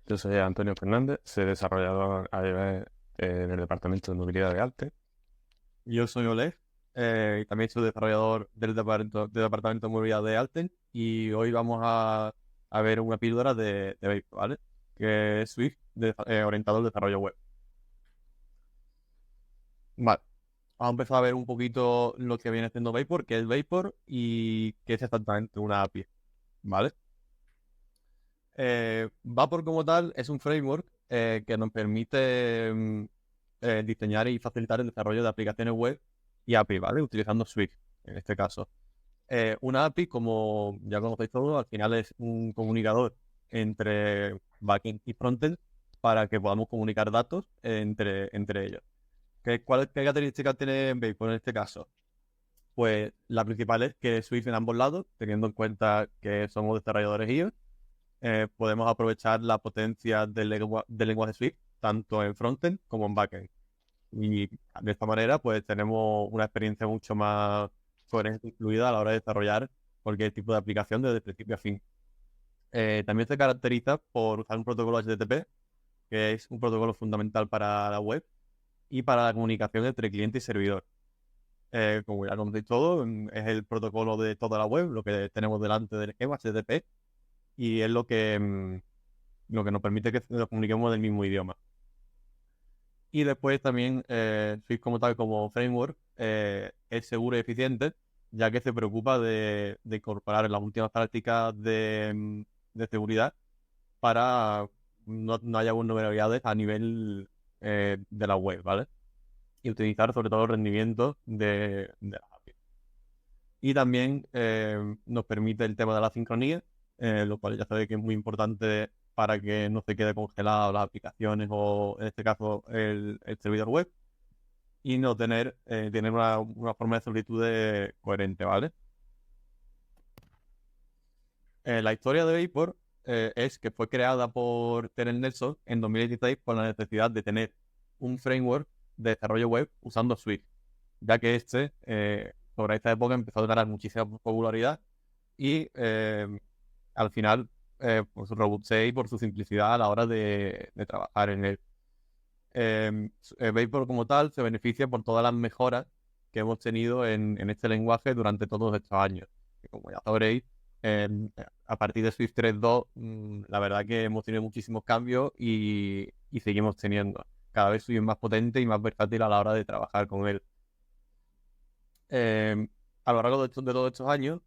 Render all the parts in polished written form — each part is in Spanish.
Yo soy Antonio Fernández, soy desarrollador iOS en el departamento de movilidad de Alte. Yo soy Oleg, también soy desarrollador del departamento de movilidad de Alten y hoy vamos a ver una píldora de Vapor, ¿vale? Que es Swift orientado al desarrollo web. Vale, vamos a empezar a ver un poquito lo que viene haciendo Vapor, qué es Vapor y qué es exactamente una API, ¿vale? Vapor como tal es un framework que nos permite diseñar y facilitar el desarrollo de aplicaciones web y API, ¿vale? Utilizando Swift, en este caso. Una API, como ya conocéis todos, al final es un comunicador entre backend y frontend para que podamos comunicar datos entre ellos. ¿Qué características tiene Vapor en este caso? Pues la principal es que Swift en ambos lados, teniendo en cuenta que somos desarrolladores iOS, podemos aprovechar la potencia del lenguaje Swift tanto en frontend como en backend. Y de esta manera, pues tenemos una experiencia mucho más coherente y fluida a la hora de desarrollar cualquier tipo de aplicación desde principio a fin. También se caracteriza por usar un protocolo HTTP, que es un protocolo fundamental para la web y para la comunicación entre cliente y servidor. Como ya conocéis todo, es el protocolo de toda la web, lo que tenemos delante del esquema HTTP, y es lo que nos permite que nos comuniquemos del mismo idioma. Y después también Swift como tal, como framework, es seguro y eficiente, ya que se preocupa de incorporar las últimas prácticas de seguridad para no haya vulnerabilidades a nivel de la web, ¿vale? Y utilizar sobre todo el rendimiento de las APIs. Y también nos permite el tema de la sincronía, lo cual ya sabéis que es muy importante para que no se quede congelado las aplicaciones o en este caso el servidor web y no tener una forma de solicitud coherente, ¿vale? La historia de Vapor es que fue creada por Terence Nelson en 2016 por la necesidad de tener un framework de desarrollo web usando Swift, ya que sobre esta época empezó a ganar muchísima popularidad y al final por su robustez y por su simplicidad a la hora de trabajar en él. Vapor como tal se beneficia por todas las mejoras que hemos tenido en este lenguaje durante todos estos años. Que como ya sabréis, a partir de Swift 3.2, la verdad que hemos tenido muchísimos cambios y seguimos teniendo. Cada vez soy más potente y más versátil a la hora de trabajar con él. A lo largo de todos estos años,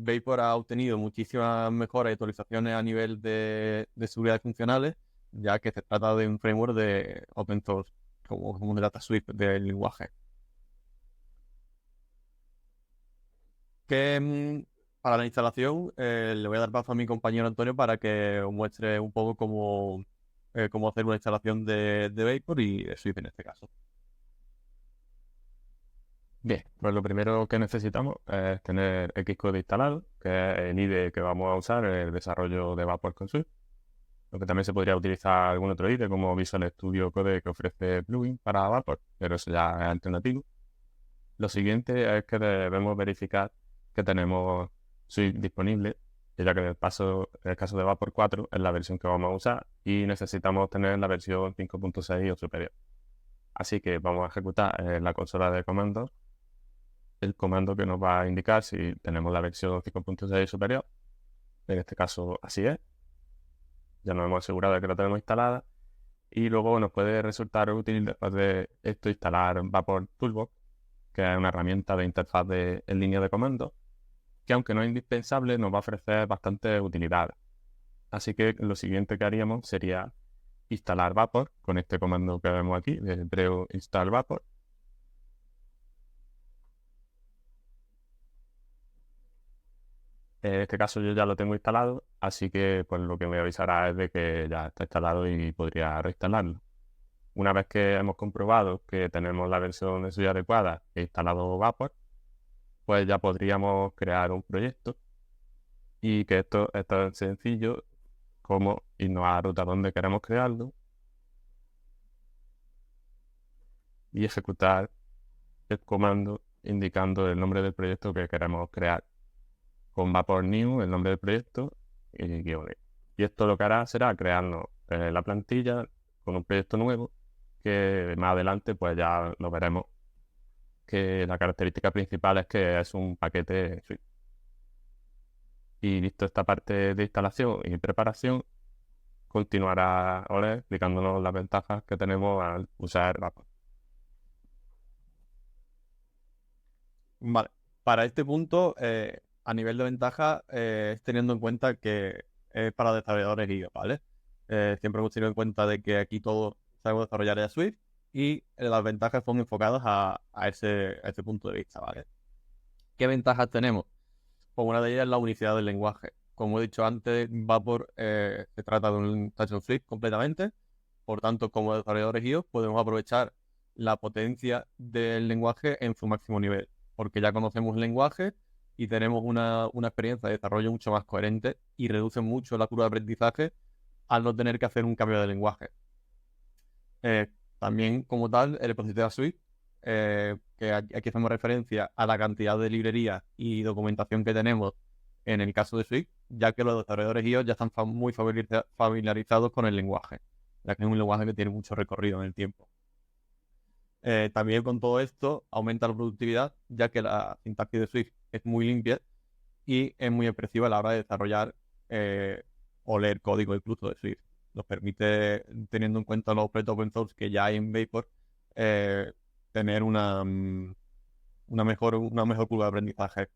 Vapor ha obtenido muchísimas mejoras y actualizaciones a nivel de seguridad funcionales, ya que se trata de un framework de open source, como un data Swift del lenguaje. Que para la instalación le voy a dar paso a mi compañero Antonio para que os muestre un poco cómo hacer una instalación de Vapor y de Swift en este caso. Bien, pues lo primero que necesitamos es tener Xcode instalado, que es el IDE que vamos a usar en el desarrollo de Vapor con Swift. Lo que también se podría utilizar algún otro IDE como Visual Studio Code que ofrece plugin para Vapor, pero eso ya es alternativo. Lo siguiente es que debemos verificar que tenemos Swift disponible, ya que en el caso de Vapor 4 es la versión que vamos a usar y necesitamos tener la versión 5.6 o superior. Así que vamos a ejecutar en la consola de comandos el comando que nos va a indicar si tenemos la versión 5.6 superior. En este caso así es. Ya nos hemos asegurado de que la tenemos instalada. Y luego nos puede resultar útil después de esto instalar Vapor Toolbox, que es una herramienta de interfaz en línea de comandos, que aunque no es indispensable, nos va a ofrecer bastante utilidad. Así que lo siguiente que haríamos sería instalar Vapor con este comando que vemos aquí, de brew install Vapor. En este caso yo ya lo tengo instalado, así que pues lo que me avisará es de que ya está instalado y podría reinstalarlo. Una vez que hemos comprobado que tenemos la versión de suya adecuada e instalado Vapor, pues ya podríamos crear un proyecto y que esto es tan sencillo como irnos a la ruta donde queremos crearlo y ejecutar el comando indicando el nombre del proyecto que queremos crear con Vapor New, el nombre del proyecto y guiones. Y esto lo que hará será crearnos la plantilla con un proyecto nuevo que más adelante pues ya lo veremos, que la característica principal es que es un paquete Swift. Y visto esta parte de instalación y preparación, continuará Ole explicándonos las ventajas que tenemos al usar Vapor. Vale, para este punto, a nivel de ventaja, teniendo en cuenta que es para desarrolladores iOS, ¿vale? Siempre hemos tenido en cuenta de que aquí todo sabemos desarrollar en Swift y las ventajas son enfocadas a ese punto de vista, ¿vale? ¿Qué ventajas tenemos? Pues una de ellas es la unicidad del lenguaje. Como he dicho antes, Vapor se trata de un TypeScript completamente. Por tanto, como desarrolladores iOS podemos aprovechar la potencia del lenguaje en su máximo nivel, porque ya conocemos el lenguaje y tenemos una experiencia de desarrollo mucho más coherente y reduce mucho la curva de aprendizaje al no tener que hacer un cambio de lenguaje. También, como tal, el ecosistema Swift, que aquí hacemos referencia a la cantidad de librerías y documentación que tenemos en el caso de Swift, ya que los desarrolladores iOS ya están muy familiarizados con el lenguaje, ya que es un lenguaje que tiene mucho recorrido en el tiempo. También con todo esto aumenta la productividad, ya que la sintaxis de Swift es muy limpia y es muy expresiva a la hora de desarrollar o leer código incluso de Swift. Nos permite, teniendo en cuenta los proyectos open source que ya hay en Vapor, tener una mejor curva de aprendizaje.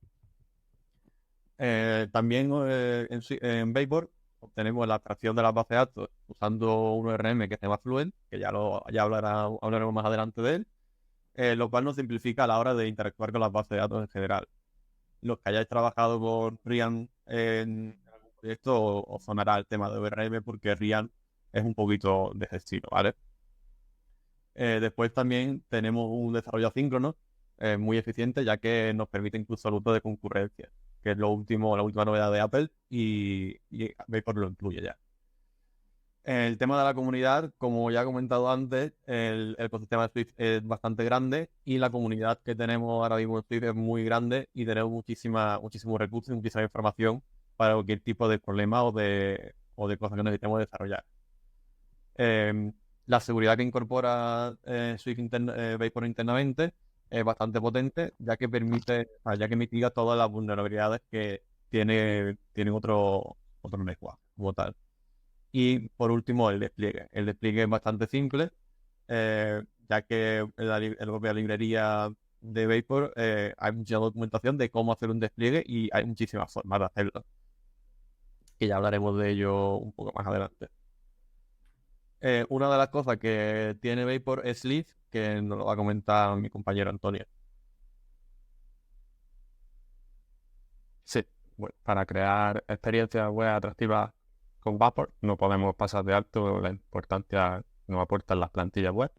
También en Vapor obtenemos la abstracción de las bases de datos usando un ORM que se llama Fluent, que ya hablaremos más adelante de él, lo cual nos simplifica a la hora de interactuar con las bases de datos en general. Los que hayáis trabajado con Rian en algún proyecto os sonará el tema de ORM porque Rian es un poquito de ese estilo, ¿vale? Después también tenemos un desarrollo asíncrono muy eficiente, ya que nos permite incluso el uso de concurrencia, que es la última novedad de Apple y Vapor lo incluye ya. El tema de la comunidad, como ya he comentado antes, el ecosistema de Swift es bastante grande y la comunidad que tenemos ahora mismo en Swift es muy grande y tenemos muchísimos recursos y muchísima información para cualquier tipo de problema o de cosas que necesitemos desarrollar. La seguridad que incorpora Swift Vapor internamente es bastante potente, ya que mitiga todas las vulnerabilidades que tienen otros lenguajes como tal. Y por último, el despliegue. El despliegue es bastante simple, ya que en la propia librería de Vapor hay mucha documentación de cómo hacer un despliegue y hay muchísimas formas de hacerlo, que ya hablaremos de ello un poco más adelante. Una de las cosas que tiene Vapor es Leaf, que nos lo va a comentar mi compañero Antonio. Sí, bueno, para crear experiencias web atractivas con Vapor no podemos pasar de alto la importancia que nos aportan las plantillas web.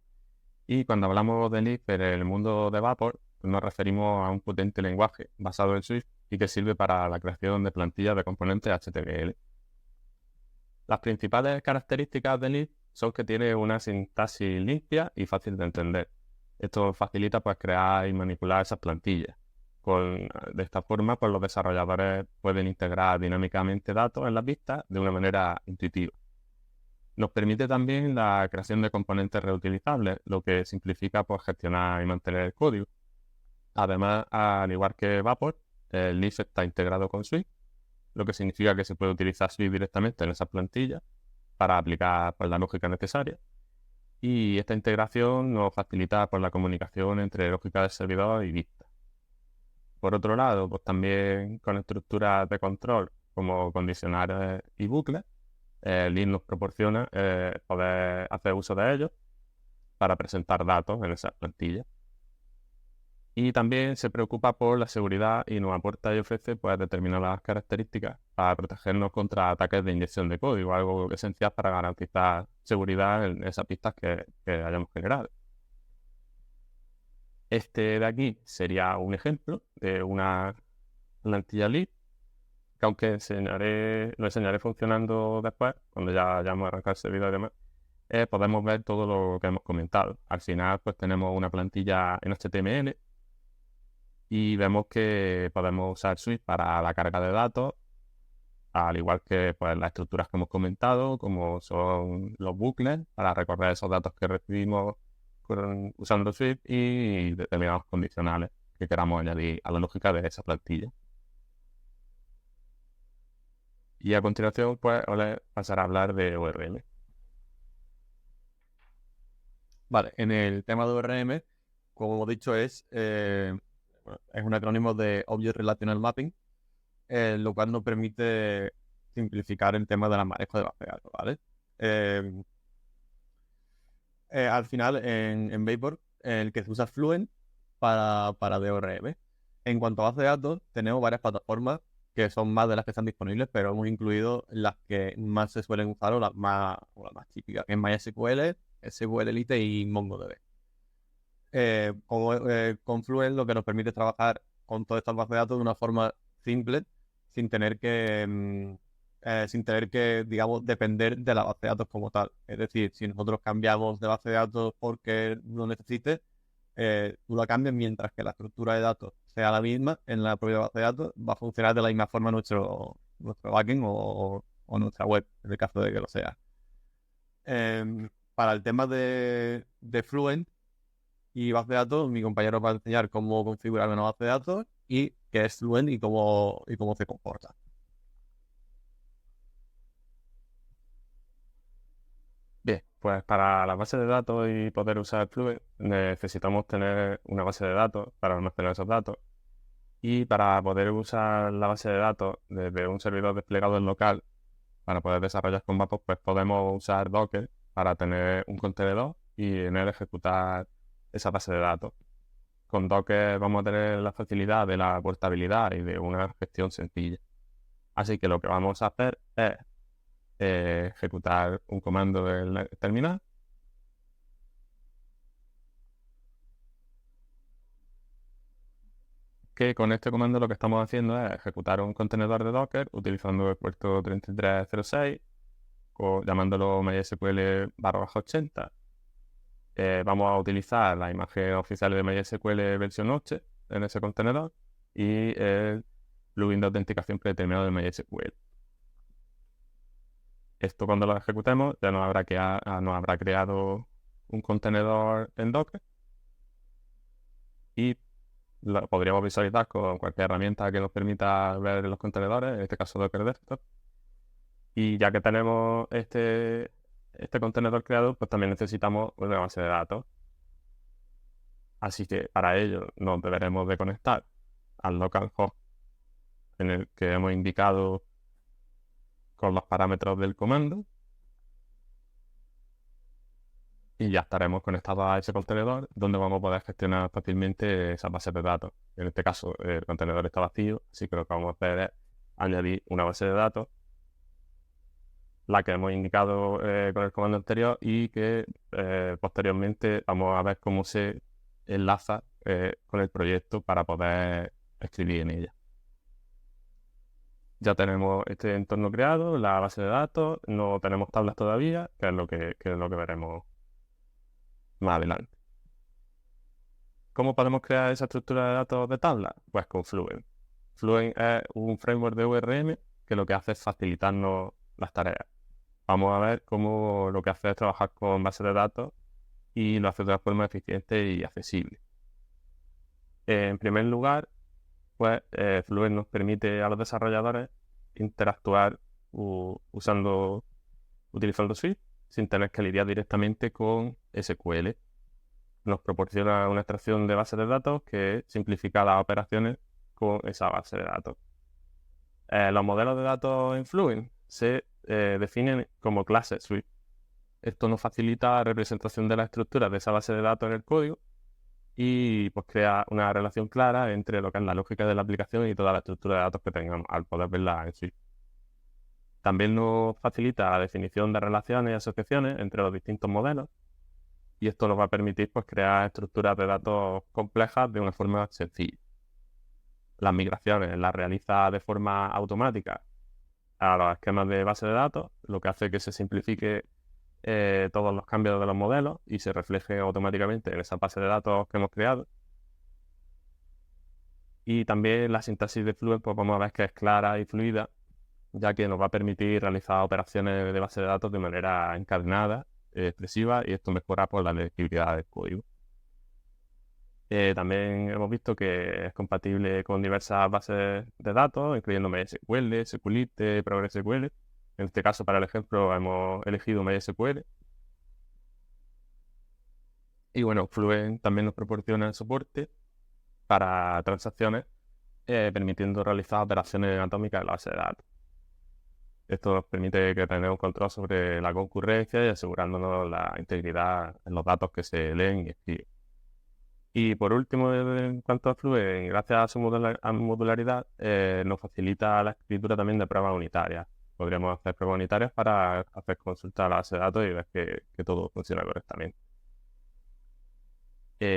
Y cuando hablamos de Leaf en el mundo de Vapor, nos referimos a un potente lenguaje basado en Swift y que sirve para la creación de plantillas de componentes HTML. Las principales características de Leaf son que tiene una sintaxis limpia y fácil de entender. Esto facilita pues, crear y manipular esas plantillas. De esta forma, pues, los desarrolladores pueden integrar dinámicamente datos en las vistas de una manera intuitiva. Nos permite también la creación de componentes reutilizables, lo que simplifica pues, gestionar y mantener el código. Además, al igual que Vapor, el Leaf está integrado con Swift, lo que significa que se puede utilizar Swift directamente en esas plantillas para aplicar pues, la lógica necesaria. Y esta integración nos facilita pues, la comunicación entre lógica del servidor y vista. Por otro lado, pues también con estructuras de control como condicionales y bucles, Leaf nos proporciona poder hacer uso de ellos para presentar datos en esas plantillas. Y también se preocupa por la seguridad y nos aporta y ofrece pues, determinadas características para protegernos contra ataques de inyección de código, algo esencial para garantizar seguridad en esas pistas que hayamos generado. Este de aquí sería un ejemplo de una plantilla Leaf, que aunque lo enseñaré funcionando después, cuando ya hayamos arrancado el servidor y demás, podemos ver todo lo que hemos comentado. Al final pues tenemos una plantilla en HTML y vemos que podemos usar Swift para la carga de datos, al igual que pues, las estructuras que hemos comentado, como son los bucles, para recorrer esos datos que recibimos usando Swift y determinados condicionales que queramos añadir a la lógica de esa plantilla. Y a continuación, pues, os pasaré a hablar de ORM. Vale, en el tema de ORM, como hemos dicho, es un acrónimo de Object Relational Mapping, lo cual nos permite simplificar el tema de la manejo de base de datos, ¿vale? Al final, en Vapor, el que se usa es Fluent para DORM. En cuanto a base de datos, tenemos varias plataformas que son más de las que están disponibles, pero hemos incluido las que más se suelen usar o las más típicas, que es MySQL, SQLite y MongoDB. Con Fluent lo que nos permite es trabajar con todas estas bases de datos de una forma simple, sin tener que, digamos, depender de la base de datos como tal. Es decir, si nosotros cambiamos de base de datos porque lo necesites, tú la cambias mientras que la estructura de datos sea la misma en la propia base de datos, va a funcionar de la misma forma nuestro backend o nuestra web, en el caso de que lo sea. Para el tema de Fluent y base de datos, mi compañero va a enseñar cómo configurar una base de datos y qué es Fluent y cómo se comporta. Bien, pues para la base de datos y poder usar Fluent necesitamos tener una base de datos para almacenar esos datos. Y para poder usar la base de datos desde un servidor desplegado en local, para poder desarrollar con Vapor, pues podemos usar Docker para tener un contenedor y en él ejecutar esa base de datos. Con Docker vamos a tener la facilidad de la portabilidad y de una gestión sencilla. Así que lo que vamos a hacer es ejecutar un comando del terminal. Que con este comando lo que estamos haciendo es ejecutar un contenedor de Docker utilizando el puerto 3306, llamándolo MySQL /80. Vamos a utilizar la imagen oficial de MySQL versión 8 en ese contenedor y el plugin de autenticación predeterminado de MySQL. Esto cuando lo ejecutemos ya nos habrá creado un contenedor en Docker y lo podríamos visualizar con cualquier herramienta que nos permita ver los contenedores, en este caso Docker Desktop. Y ya que tenemos este contenedor creado, pues también necesitamos una base de datos. Así que para ello nos deberemos de conectar al localhost en el que hemos indicado con los parámetros del comando. Y ya estaremos conectados a ese contenedor donde vamos a poder gestionar fácilmente esas bases de datos. En este caso el contenedor está vacío, así que lo que vamos a hacer es añadir una base de datos, la que hemos indicado con el comando anterior y que posteriormente vamos a ver cómo se enlaza con el proyecto para poder escribir en ella. Ya tenemos este entorno creado, la base de datos, no tenemos tablas todavía, que es lo que veremos más adelante. ¿Cómo podemos crear esa estructura de datos de tabla? Pues con Fluent. Fluent es un framework de ORM que lo que hace es facilitarnos las tareas. Vamos a ver cómo lo que hace es trabajar con bases de datos y lo hace de una forma eficiente y accesible. En primer lugar, pues Fluent nos permite a los desarrolladores interactuar utilizando Swift sin tener que lidiar directamente con SQL. Nos proporciona una extracción de base de datos que simplifica las operaciones con esa base de datos. Los modelos de datos en Fluent se definen como clases Swift. Esto nos facilita la representación de la estructura de esa base de datos en el código y pues crea una relación clara entre lo que es la lógica de la aplicación y toda la estructura de datos que tengamos al poder verla en Swift. También nos facilita la definición de relaciones y asociaciones entre los distintos modelos y esto nos va a permitir pues, crear estructuras de datos complejas de una forma sencilla. Las migraciones las realiza de forma automática a los esquemas de base de datos, lo que hace que se simplifique todos los cambios de los modelos y se refleje automáticamente en esa base de datos que hemos creado. Y también la sintaxis de Fluent, pues vamos a ver que es clara y fluida, ya que nos va a permitir realizar operaciones de base de datos de manera encadenada, expresiva, y esto mejora por la legibilidad del código. También hemos visto que es compatible con diversas bases de datos, incluyendo MySQL, SQLite, ProgreSQL. En este caso, para el ejemplo, hemos elegido MySQL. Y bueno, Fluent también nos proporciona el soporte para transacciones, permitiendo realizar operaciones atómicas en la base de datos. Esto nos permite que tener un control sobre la concurrencia y asegurándonos la integridad en los datos que se leen y escriben. Y por último, en cuanto a Fluent, gracias a su modularidad, nos facilita la escritura también de pruebas unitarias. Podríamos hacer pruebas unitarias para hacer consulta a la base de datos y ver que todo funciona correctamente.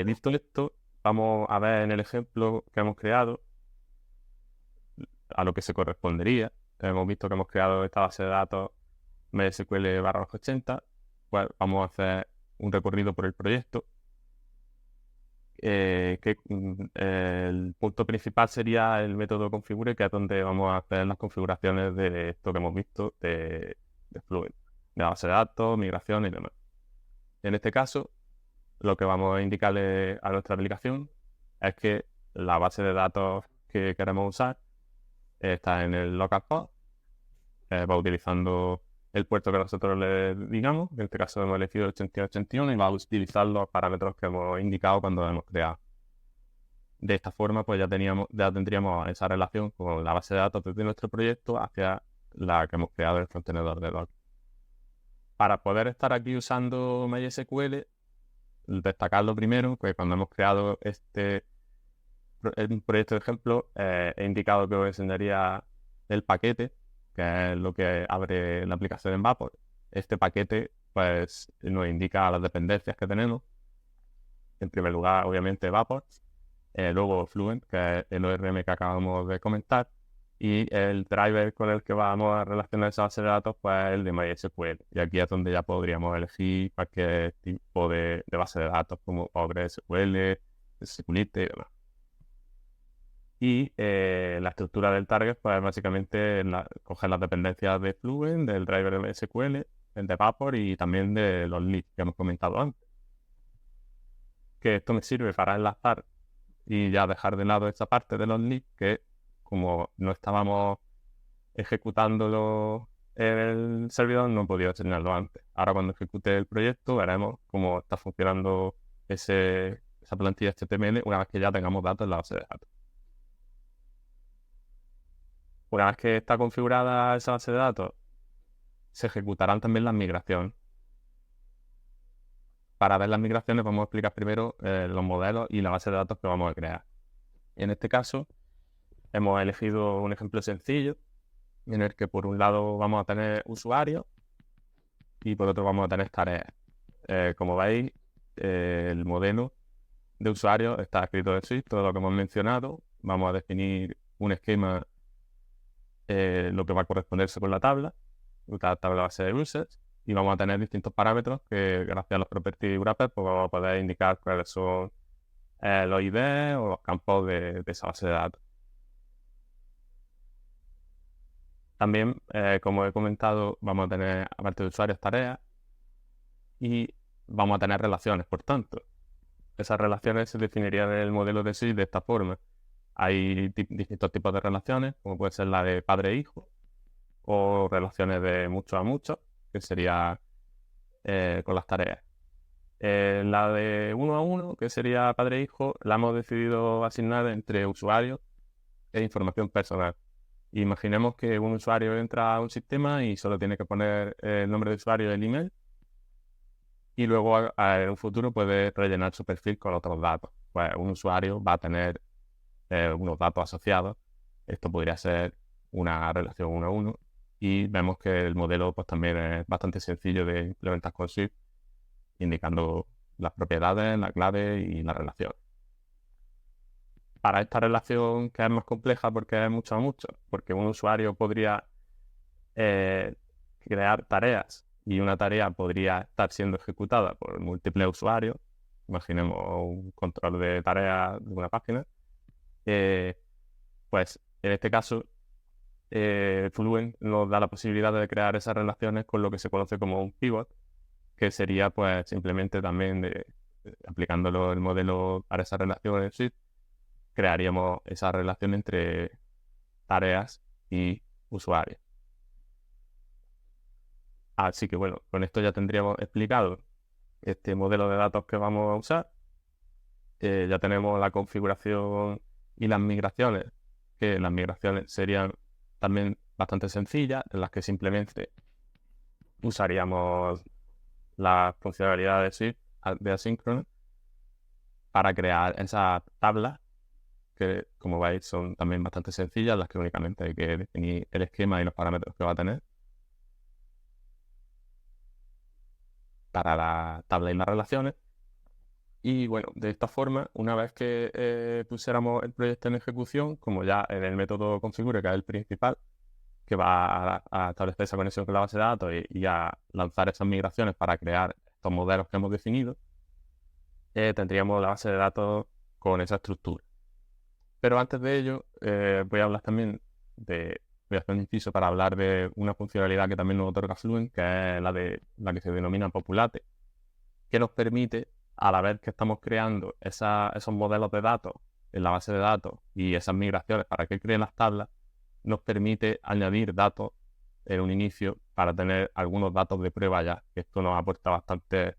Visto esto, vamos a ver en el ejemplo que hemos creado a lo que se correspondería. Hemos visto que hemos creado esta base de datos MySQL/80. Pues vamos a hacer un recorrido por el proyecto. El punto principal sería el método configure, que es donde vamos a hacer las configuraciones de esto que hemos visto de Fluent, de la base de datos, migración y demás. En este caso, lo que vamos a indicarle a nuestra aplicación es que la base de datos que queremos usar está en el localhost, va utilizando el puerto que nosotros le digamos. En este caso hemos elegido el 8181 y va a utilizar los parámetros que hemos indicado cuando lo hemos creado. De esta forma, pues ya tendríamos esa relación con la base de datos desde nuestro proyecto hacia la que hemos creado en el contenedor de Docker. Para poder estar aquí usando MySQL, destacar lo primero, que cuando hemos creado el proyecto de ejemplo, he indicado que os enseñaría el paquete, que es lo que abre la aplicación en Vapor. Este paquete pues nos indica las dependencias que tenemos. En primer lugar, obviamente, Vapor. Luego Fluent, que es el ORM que acabamos de comentar. Y el driver con el que vamos a relacionar esa base de datos, pues el de MySQL. Y aquí es donde ya podríamos elegir cualquier tipo de base de datos, como PostgreSQL, SQLite y demás. Y la estructura del target, pues básicamente coger las dependencias de Fluent, del driver de SQL, el de Vapor y también de los leads que hemos comentado antes. Que esto me sirve para enlazar y ya dejar de lado esta parte de los leads, que como no estábamos ejecutándolo en el servidor, no podía enseñarlo antes. Ahora cuando ejecute el proyecto veremos cómo está funcionando esa plantilla HTML una vez que ya tengamos datos en la base de datos. Una vez que está configurada esa base de datos, se ejecutarán también las migraciones. Para ver las migraciones vamos a explicar primero los modelos y la base de datos que vamos a crear. En este caso, hemos elegido un ejemplo sencillo en el que por un lado vamos a tener usuarios y por otro vamos a tener tareas. Como veis, el modelo de usuario está escrito en Swift, todo lo que hemos mencionado. Vamos a definir un esquema, lo que va a corresponderse con la tabla base de users, y vamos a tener distintos parámetros que gracias a los property wrappers pues vamos a poder indicar cuáles son los ID o los campos de esa base de datos. También, como he comentado, vamos a tener, aparte de usuarios, tareas y vamos a tener relaciones. Por tanto, esas relaciones se definirían en el modelo de Swift de esta forma. Hay distintos tipos de relaciones, como puede ser la de padre e hijo, o relaciones de mucho a mucho, que sería con las tareas. La de uno a uno, que sería padre e hijo, la hemos decidido asignar entre usuarios e información personal. Imaginemos que un usuario entra a un sistema y solo tiene que poner el nombre de usuario y el email, y luego en un futuro puede rellenar su perfil con otros datos. Pues un usuario va a tener unos datos asociados. Esto podría ser una relación uno a uno, y vemos que el modelo pues también es bastante sencillo de implementar con Swift, indicando las propiedades, la clave y la relación. Para esta relación, que es más compleja porque es mucho a mucho, porque un usuario podría crear tareas y una tarea podría estar siendo ejecutada por múltiples usuarios. Imaginemos un control de tareas de una página. Pues en este caso Fluent nos da la posibilidad de crear esas relaciones con lo que se conoce como un pivot, que sería pues simplemente también aplicándolo el modelo para esas relaciones, sí, crearíamos esa relación entre tareas y usuarios. Así que bueno, con esto ya tendríamos explicado este modelo de datos que vamos a usar. Ya tenemos la configuración y las migraciones, que las migraciones serían también bastante sencillas, en las que simplemente usaríamos las funcionalidades de asíncrono para crear esas tablas, que como veis son también bastante sencillas, las que únicamente hay que definir el esquema y los parámetros que va a tener para la tabla y las relaciones. Y bueno, de esta forma, una vez que pusiéramos el proyecto en ejecución, como ya en el método configure, que es el principal, que va a establecer esa conexión con la base de datos y a lanzar esas migraciones para crear estos modelos que hemos definido, tendríamos la base de datos con esa estructura. Pero antes de ello, voy a hablar también voy a hacer un inciso para hablar de una funcionalidad que también nos otorga Fluent, que es la que se denomina Populate, que nos permite, a la vez que estamos creando esos modelos de datos en la base de datos y esas migraciones para que creen las tablas, nos permite añadir datos en un inicio para tener algunos datos de prueba ya, que esto nos aporta bastantes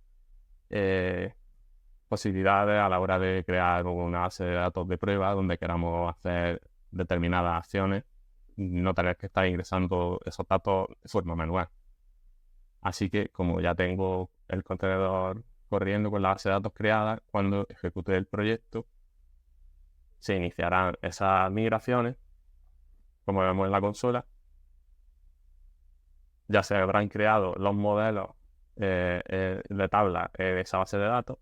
posibilidades a la hora de crear una base de datos de prueba donde queramos hacer determinadas acciones, no tener que estar ingresando esos datos de forma manual. Así que como ya tengo el contenedor corriendo con la base de datos creada, cuando ejecute el proyecto, se iniciarán esas migraciones, como vemos en la consola. Ya se habrán creado los modelos de tabla de esa base de datos.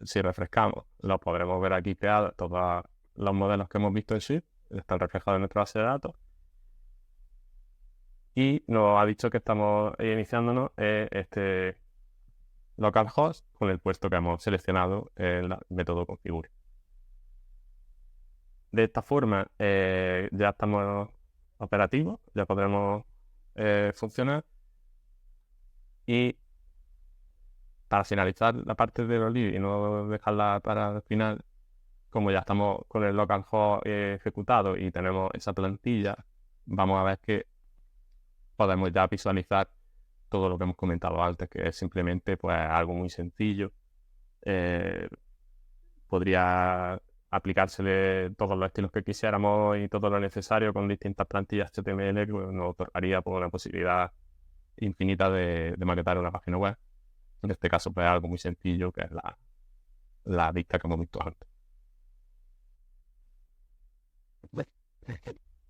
Si refrescamos, los podremos ver aquí creados, todos los modelos que hemos visto en Shift están reflejados en nuestra base de datos. Y nos ha dicho que estamos iniciándonos este localhost con el puesto que hemos seleccionado en el método configure. De esta forma ya estamos operativos, ya podremos funcionar. Y para finalizar la parte de los leads y no dejarla para el final, como ya estamos con el localhost ejecutado y tenemos esa plantilla, vamos a ver que podemos ya visualizar todo lo que hemos comentado antes, que es simplemente pues algo muy sencillo. Podría aplicársele todos los estilos que quisiéramos y todo lo necesario con distintas plantillas HTML, que nos otorgaría pues, una posibilidad infinita de maquetar una página web. En este caso, pues algo muy sencillo, que es la vista que hemos visto antes.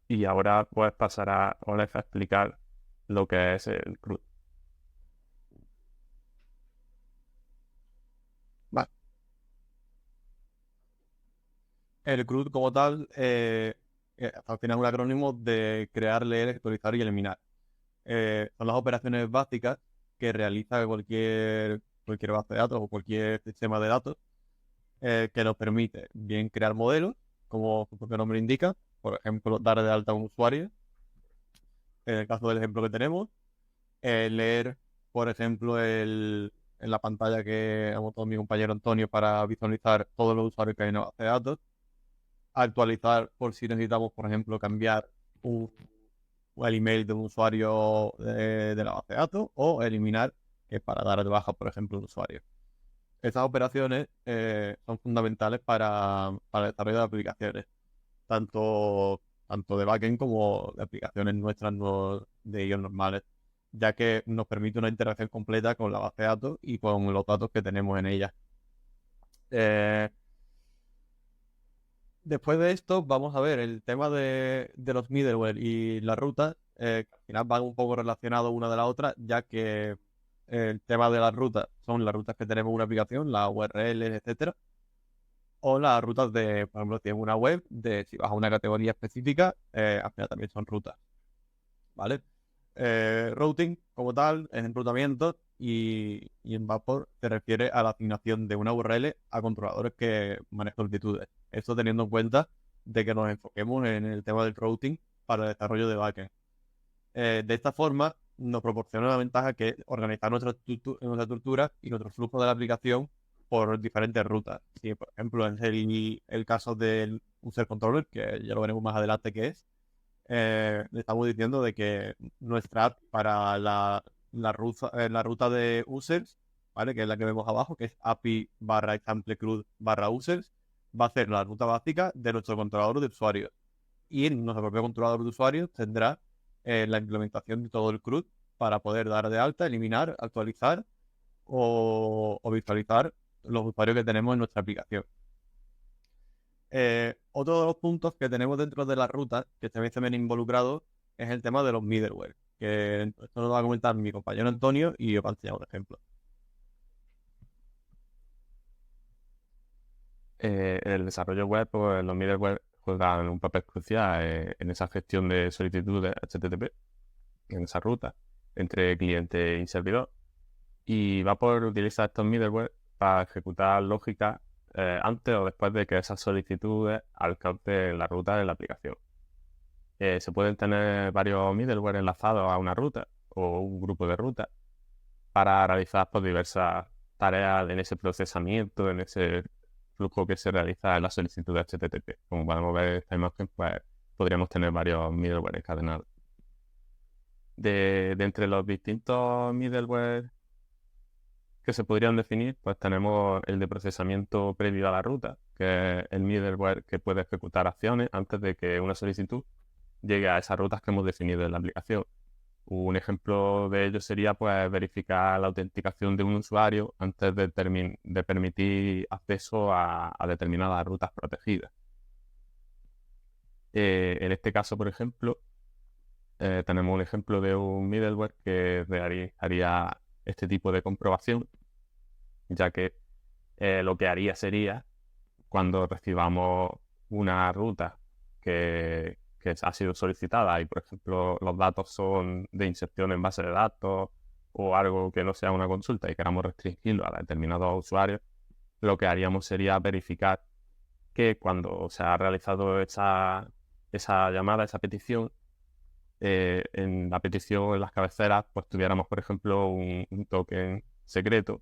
Y ahora pues pasará Oleg a explicar lo que es el CRUD. Vale. El CRUD como tal, al final es un acrónimo de crear, leer, actualizar y eliminar. Son las operaciones básicas que realiza cualquier base de datos o cualquier sistema de datos que nos permite bien crear modelos, como su propio nombre indica, por ejemplo, dar de alta a un usuario, en el caso del ejemplo que tenemos, leer, por ejemplo, en la pantalla que ha montado mi compañero Antonio para visualizar todos los usuarios que hay en la base de datos, actualizar por si necesitamos, por ejemplo, cambiar el email de un usuario de la base de datos, o eliminar, que es para dar de baja, por ejemplo, un usuario. Estas operaciones son fundamentales para el desarrollo de aplicaciones, tanto de backend como de aplicaciones nuestras de ellos normales, ya que nos permite una interacción completa con la base de datos y con los datos que tenemos en ella. Después de esto, vamos a ver el tema de los middleware y las rutas, que al final van un poco relacionados una de la otra, ya que el tema de las rutas son las rutas que tenemos en una aplicación, las URLs, etcétera, o las rutas de, por ejemplo, si es una web, si vas a una categoría específica, al final también son rutas, ¿vale? Routing, como tal, es enrutamiento y en Vapor se refiere a la asignación de una URL a controladores que manejan multitudes. Esto teniendo en cuenta de que nos enfoquemos en el tema del routing para el desarrollo de backend. De esta forma nos proporciona una ventaja que es organizar nuestra estructura y nuestro flujo de la aplicación por diferentes rutas. Si, por ejemplo, es el caso del user controller, que ya lo veremos más adelante qué es, le estamos diciendo de que nuestra app para la ruta de users, ¿vale? Que es la que vemos abajo, que es API /example CRUD /users, va a ser la ruta básica de nuestro controlador de usuarios. Y nuestro propio controlador de usuarios tendrá la implementación de todo el CRUD para poder dar de alta, eliminar, actualizar o visualizar los usuarios que tenemos en nuestra aplicación. Otro de los puntos que tenemos dentro de la ruta, que también se ven involucrados, es el tema de los middleware, que esto nos va a comentar mi compañero Antonio y yo voy a enseñar un ejemplo. En el desarrollo web, pues los middleware juegan un papel crucial en esa gestión de solicitudes HTTP, en esa ruta entre cliente y servidor. Y Vapor utiliza estos middleware para ejecutar lógica antes o después de que esas solicitudes alcancen la ruta de la aplicación. Se pueden tener varios middleware enlazados a una ruta o un grupo de rutas para realizar pues, diversas tareas en ese procesamiento, en ese flujo que se realiza en la solicitud de HTTP. Como podemos ver en esta imagen, pues podríamos tener varios middleware encadenados. De entre los distintos middleware que se podrían definir, pues tenemos el de procesamiento previo a la ruta, que es el middleware que puede ejecutar acciones antes de que una solicitud llegue a esas rutas que hemos definido en la aplicación. Un ejemplo de ello sería pues verificar la autenticación de un usuario antes de permitir acceso a determinadas rutas protegidas. En este caso, por ejemplo, tenemos un ejemplo de un middleware que haría este tipo de comprobación, ya que lo que haría sería, cuando recibamos una ruta que ha sido solicitada y, por ejemplo, los datos son de inserción en base de datos o algo que no sea una consulta y queramos restringirlo a determinados usuarios, lo que haríamos sería verificar que cuando se ha realizado esa llamada, esa petición, en la petición, en las cabeceras, pues tuviéramos, por ejemplo, un token secreto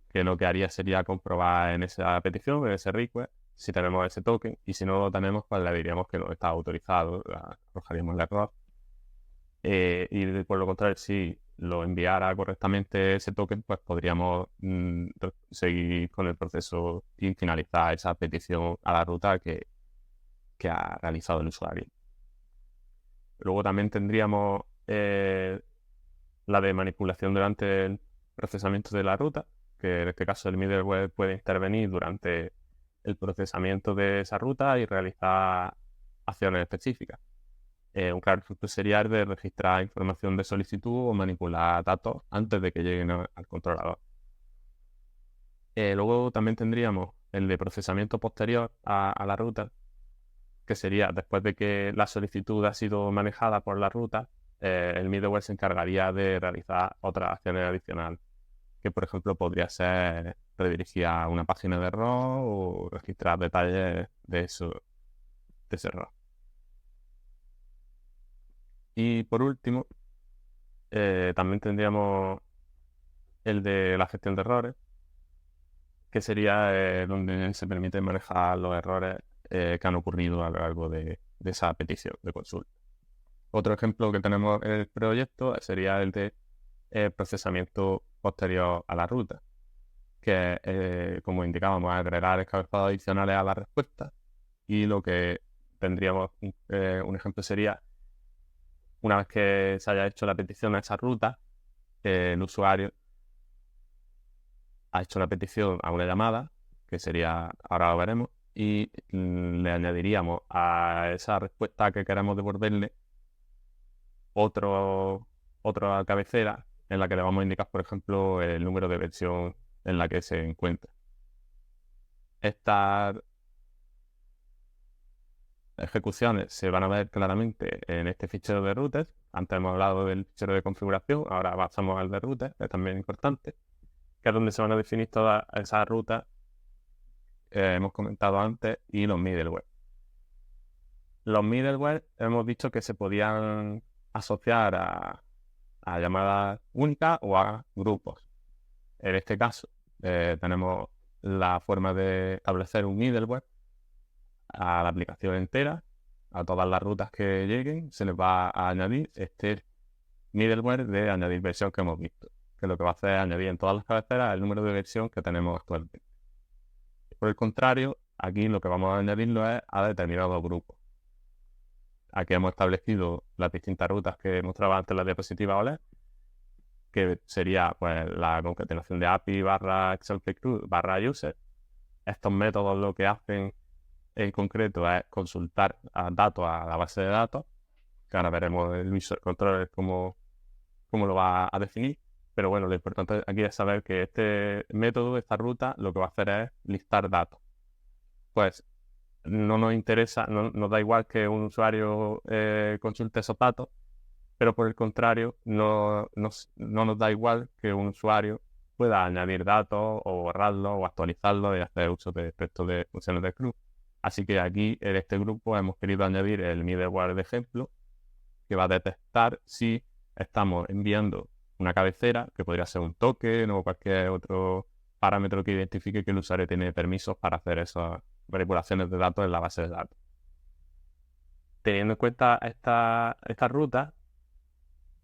que lo que haría sería comprobar en esa petición, en ese request, si tenemos ese token, y si no lo tenemos, pues le diríamos que no está autorizado, arrojaríamos el error. Y por lo contrario, si lo enviara correctamente ese token, pues podríamos seguir con el proceso y finalizar esa petición a la ruta que ha realizado el usuario. Luego también tendríamos la de manipulación durante el procesamiento de la ruta, que en este caso el middleware puede intervenir durante el procesamiento de esa ruta y realizar acciones específicas. Un claro ejemplo sería el de registrar información de solicitud o manipular datos antes de que lleguen al controlador. Luego también tendríamos el de procesamiento posterior a la ruta, que sería después de que la solicitud ha sido manejada por la ruta, el middleware se encargaría de realizar otras acciones adicionales, que por ejemplo podría ser redirigir a una página de error o registrar detalles de ese error. Y por último, también tendríamos el de la gestión de errores, que sería donde se permite manejar los errores que han ocurrido a lo largo de esa petición de consulta. Otro ejemplo que tenemos en el proyecto sería el de procesamiento posterior a la ruta, que como indicábamos, agregar encabezados adicionales a la respuesta, y lo que tendríamos, un ejemplo sería, una vez que se haya hecho la petición a esa ruta, el usuario ha hecho la petición a una llamada, que sería, ahora lo veremos, y le añadiríamos a esa respuesta que queremos devolverle otra cabecera en la que le vamos a indicar, por ejemplo, el número de versión en la que se encuentra. Estas ejecuciones se van a ver claramente en este fichero de routers. Antes hemos hablado del fichero de configuración, ahora pasamos al de routers, que es también importante, que es donde se van a definir todas esas rutas hemos comentado antes y los middleware. Los middleware hemos dicho que se podían asociar a llamadas únicas o a grupos. En este caso, tenemos la forma de establecer un middleware a la aplicación entera, a todas las rutas que lleguen, se les va a añadir este middleware de añadir versión que hemos visto, que lo que va a hacer es añadir en todas las cabeceras el número de versión que tenemos actualmente. Por el contrario, aquí lo que vamos a añadirlo es a determinados grupos. Aquí hemos establecido las distintas rutas que mostraba antes la diapositiva OLED, que sería pues la concatenación de API /example_barra_user. Estos métodos lo que hacen en concreto es consultar datos a la base de datos, que ahora veremos el Visual Controller cómo lo va a definir. Pero bueno, lo importante aquí es saber que este método, esta ruta, lo que va a hacer es listar datos. Pues no nos interesa, no nos da igual que un usuario consulte esos datos, pero por el contrario, no nos da igual que un usuario pueda añadir datos o borrarlos o actualizarlos y hacer uso de resto de funciones del club. Así que aquí en este grupo hemos querido añadir el middleware de ejemplo, que va a detectar si estamos enviando una cabecera, que podría ser un token o cualquier otro parámetro que identifique que el usuario tiene permisos para hacer esas manipulaciones de datos en la base de datos. Teniendo en cuenta esta ruta,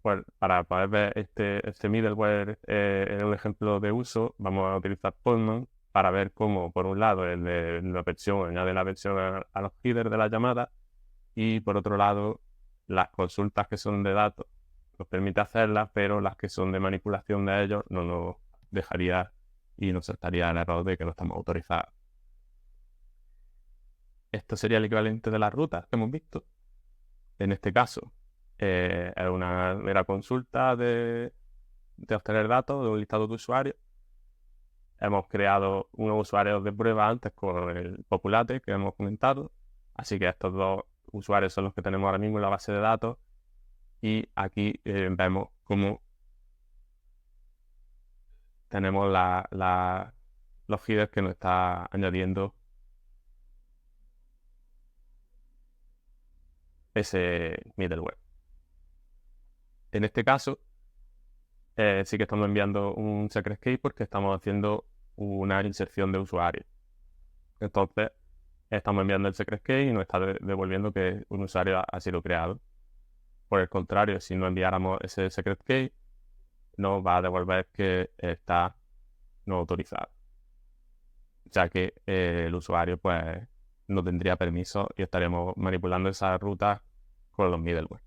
pues para poder ver este middleware en un ejemplo de uso, vamos a utilizar Postman para ver cómo, por un lado, el de la versión añade la versión a los headers de la llamada, y por otro lado, las consultas que son de datos nos permite hacerlas, pero las que son de manipulación de ellos no nos dejaría y nos saltaría el error de que no estamos autorizados. Esto sería el equivalente de las rutas que hemos visto. En este caso, es una mera consulta de obtener datos de un listado de usuarios. Hemos creado unos usuarios de prueba antes con el Populate que hemos comentado. Así que estos dos usuarios son los que tenemos ahora mismo en la base de datos. Y aquí vemos cómo tenemos los headers que nos está añadiendo ese middleware. En este caso, sí que estamos enviando un secret key porque estamos haciendo una inserción de usuario. Entonces, estamos enviando el secret key y nos está devolviendo que un usuario ha sido creado. Por el contrario, si no enviáramos ese secret key, nos va a devolver que está no autorizado, ya que el usuario pues no tendría permiso y estaríamos manipulando esa ruta con los middleware.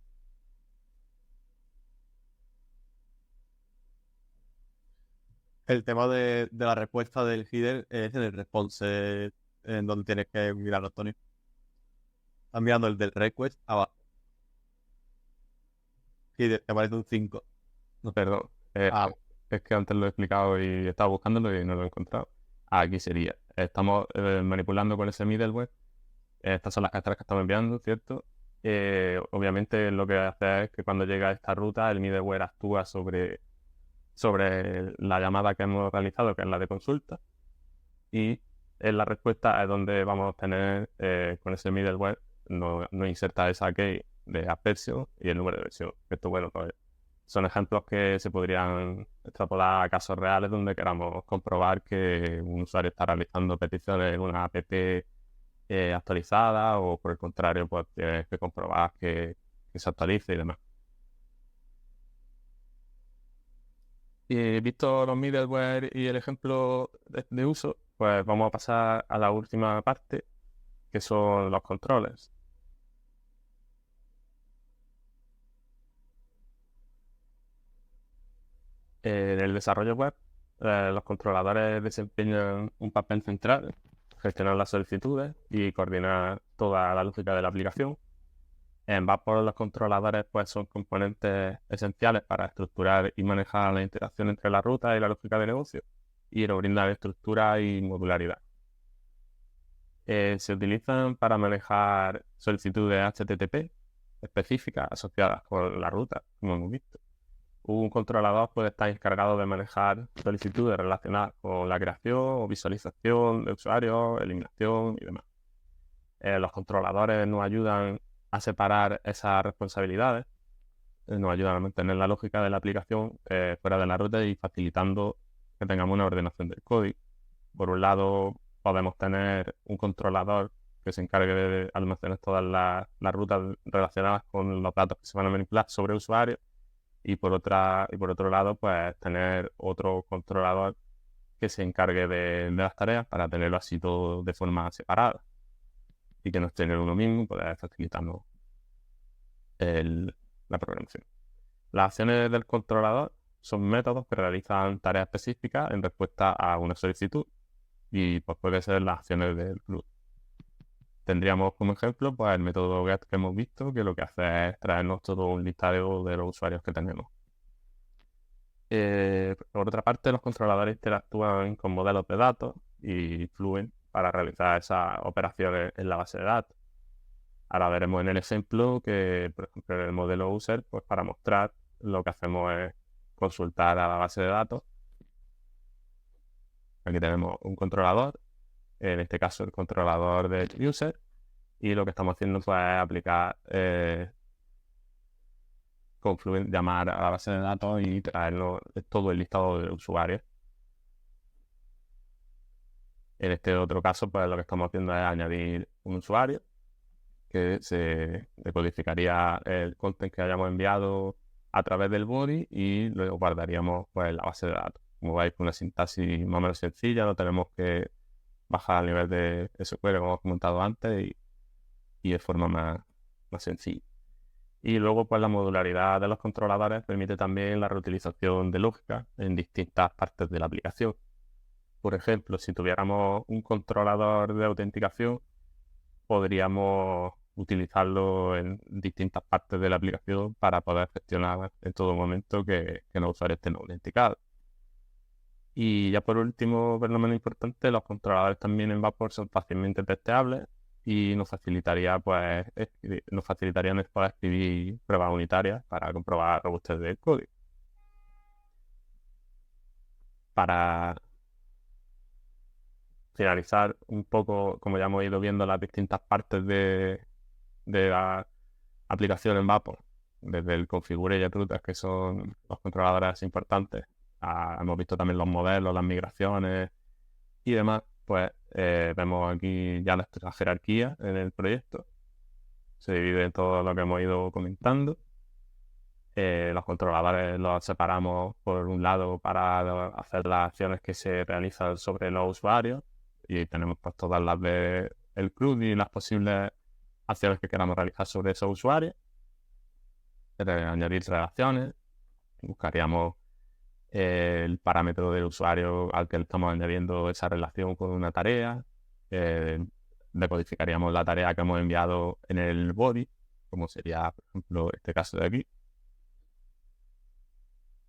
El tema de la respuesta del header es en el response, en donde tienes que mirarlo, Antonio. Estás mirando el del request abajo. Header, te aparece un 5. No, perdón, es que antes lo he explicado y estaba buscándolo y no lo he encontrado. Aquí sería, estamos manipulando con ese middleware. Estas son las características que estamos enviando, ¿cierto? Obviamente lo que hace es que cuando llega a esta ruta, el middleware actúa sobre la llamada que hemos realizado, que es la de consulta, y en la respuesta es donde vamos a obtener con ese middleware, nos inserta esa key de aspersion y el número de versión. Esto, bueno, pues son ejemplos que se podrían extrapolar a casos reales donde queramos comprobar que un usuario está realizando peticiones en una app actualizada, o por el contrario, pues tienes que comprobar que se actualice y demás. Y visto los middleware y el ejemplo de uso, pues vamos a pasar a la última parte, que son los controllers. En el desarrollo web, los controladores desempeñan un papel central, gestionar las solicitudes y coordinar toda la lógica de la aplicación. En Vapor, los controladores pues, son componentes esenciales para estructurar y manejar la interacción entre la ruta y la lógica de negocio, y nos brindan estructura y modularidad. Se utilizan para manejar solicitudes HTTP específicas asociadas con la ruta, como hemos visto. un controlador puede estar encargado de manejar solicitudes relacionadas con la creación o visualización de usuarios, eliminación y demás. Los controladores nos ayudan a separar esas responsabilidades, nos ayudan a mantener la lógica de la aplicación fuera de la ruta y facilitando que tengamos una ordenación del código. Por un lado, podemos tener un controlador que se encargue de almacenar todas las rutas relacionadas con los datos que se van a manipular sobre el usuario, y por otro lado, pues tener otro controlador que se encargue de las tareas para tenerlo así todo de forma separada y que no esté en uno mismo, poder facilitarnos la programación. Las acciones del controlador son métodos que realizan tareas específicas en respuesta a una solicitud, y pues puede ser las acciones del CRUD. Tendríamos como ejemplo pues el método get que hemos visto, que lo que hace es traernos todo un listado de los usuarios que tenemos. Por otra parte, los controladores interactúan con modelos de datos y Fluent para realizar esas operaciones en la base de datos. Ahora veremos en el ejemplo que, por ejemplo, en el modelo user, pues para mostrar, lo que hacemos es consultar a la base de datos. Aquí tenemos un controlador, en este caso el controlador del user, y lo que estamos haciendo pues, es aplicar con Fluent, llamar a la base de datos y traernos todo el listado de usuarios. En este otro caso, pues lo que estamos haciendo es añadir un usuario que se decodificaría el content que hayamos enviado a través del body y lo guardaríamos pues, en la base de datos. Como veis, con una sintaxis más o menos sencilla, no tenemos que bajar al nivel de SQL como hemos comentado antes y de forma más sencilla. Y luego, pues la modularidad de los controladores permite también la reutilización de lógica en distintas partes de la aplicación. Por ejemplo, si tuviéramos un controlador de autenticación, podríamos utilizarlo en distintas partes de la aplicación para poder gestionar en todo momento que los usuarios estén autenticados. Y ya por último, pero no menos importante, los controladores también en Vapor son fácilmente testeables y nos facilitarían poder escribir pruebas unitarias para comprobar la robustez del código. Para finalizar un poco, como ya hemos ido viendo las distintas partes de la aplicación en Vapor, desde el configure y el rutas, que son los controladores importantes, hemos visto también los modelos, las migraciones y demás, pues vemos aquí ya la jerarquía en el proyecto. Se divide en todo lo que hemos ido comentando. Los controladores los separamos por un lado para hacer las acciones que se realizan sobre los usuarios, y tenemos pues todas las del CRUD y las posibles acciones que queramos realizar sobre esos usuarios. Añadir relaciones, buscaríamos el parámetro del usuario al que le estamos añadiendo esa relación con una tarea. Decodificaríamos la tarea que hemos enviado en el body, como sería, por ejemplo, este caso de aquí.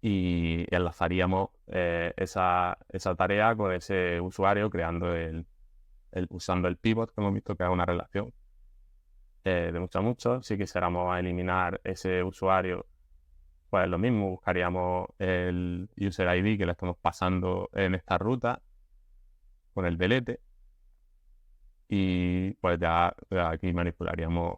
Y enlazaríamos esa tarea con ese usuario creando usando el pivot, que hemos visto que es una relación de mucho a mucho. Si quisiéramos eliminar ese usuario, pues lo mismo, buscaríamos el user ID que le estamos pasando en esta ruta con el delete, y pues ya aquí manipularíamos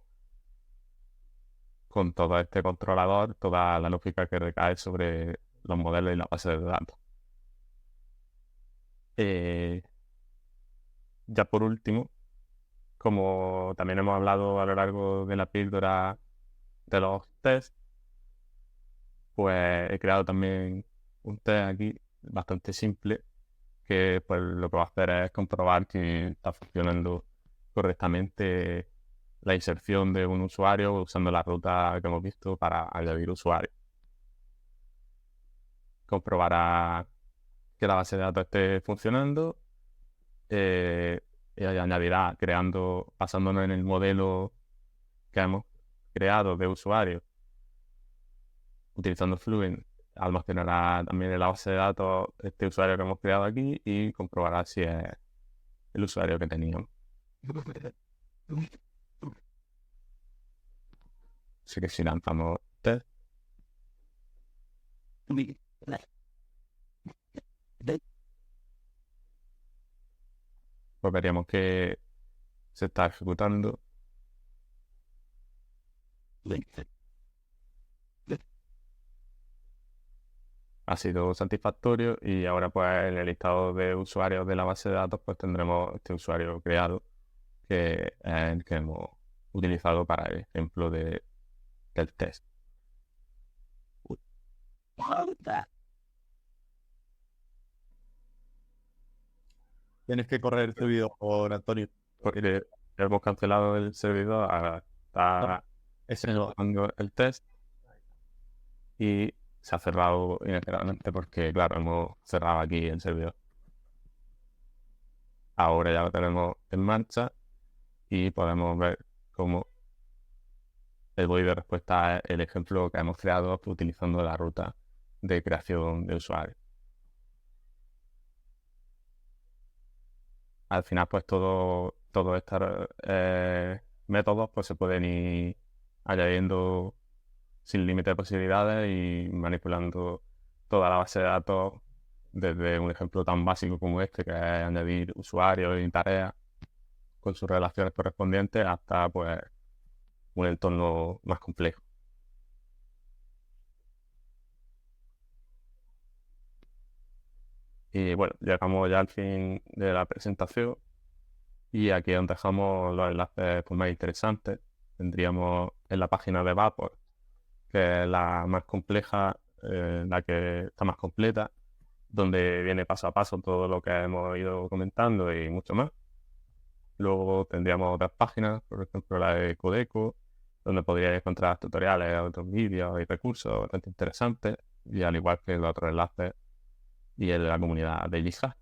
con todo este controlador toda la lógica que recae sobre los modelos y la base de datos. Ya por último, como también hemos hablado a lo largo de la píldora de los tests, pues he creado también un test aquí bastante simple que pues lo que va a hacer es comprobar que está funcionando correctamente la inserción de un usuario usando la ruta que hemos visto para añadir usuarios. Comprobará que la base de datos esté funcionando y añadirá basándonos en el modelo que hemos creado de usuario utilizando Fluent, almacenará también en la base de datos este usuario que hemos creado aquí y comprobará si es el usuario que teníamos. Así que si lanzamos test, Pues veríamos que se está ejecutando. Ha sido satisfactorio y ahora pues en el listado de usuarios de la base de datos pues tendremos este usuario creado que es el que hemos utilizado para el ejemplo del test. Tienes que correr el servidor, Antonio. Porque hemos cancelado el servidor, ahora está Ese no. ejecutando el test y se ha cerrado inesperadamente porque, claro, hemos cerrado aquí el servidor. Ahora ya lo tenemos en marcha y podemos ver cómo el body de respuesta es el ejemplo que hemos creado utilizando la ruta de creación de usuario. Al final, pues todos estos métodos pues, se pueden ir añadiendo sin límite de posibilidades y manipulando toda la base de datos desde un ejemplo tan básico como este, que es añadir usuarios y tareas con sus relaciones correspondientes, hasta pues un entorno más complejo. Y bueno, llegamos ya al fin de la presentación y aquí es donde dejamos los enlaces pues, más interesantes. Tendríamos en la página de Vapor, que es la más compleja, la que está más completa, donde viene paso a paso todo lo que hemos ido comentando y mucho más. Luego tendríamos otras páginas, por ejemplo la de Codeco, donde podríais encontrar tutoriales, otros vídeos y recursos bastante interesantes, y al igual que los otros enlaces y el de la comunidad de GitHub.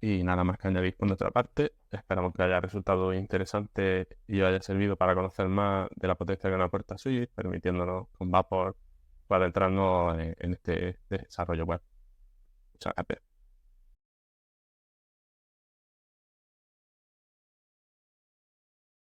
Y nada más que añadir por nuestra parte. Esperamos que haya resultado interesante y os haya servido para conocer más de la potencia que nos aporta Swift, permitiéndonos con Vapor adentrarnos en este desarrollo web. Muchas gracias.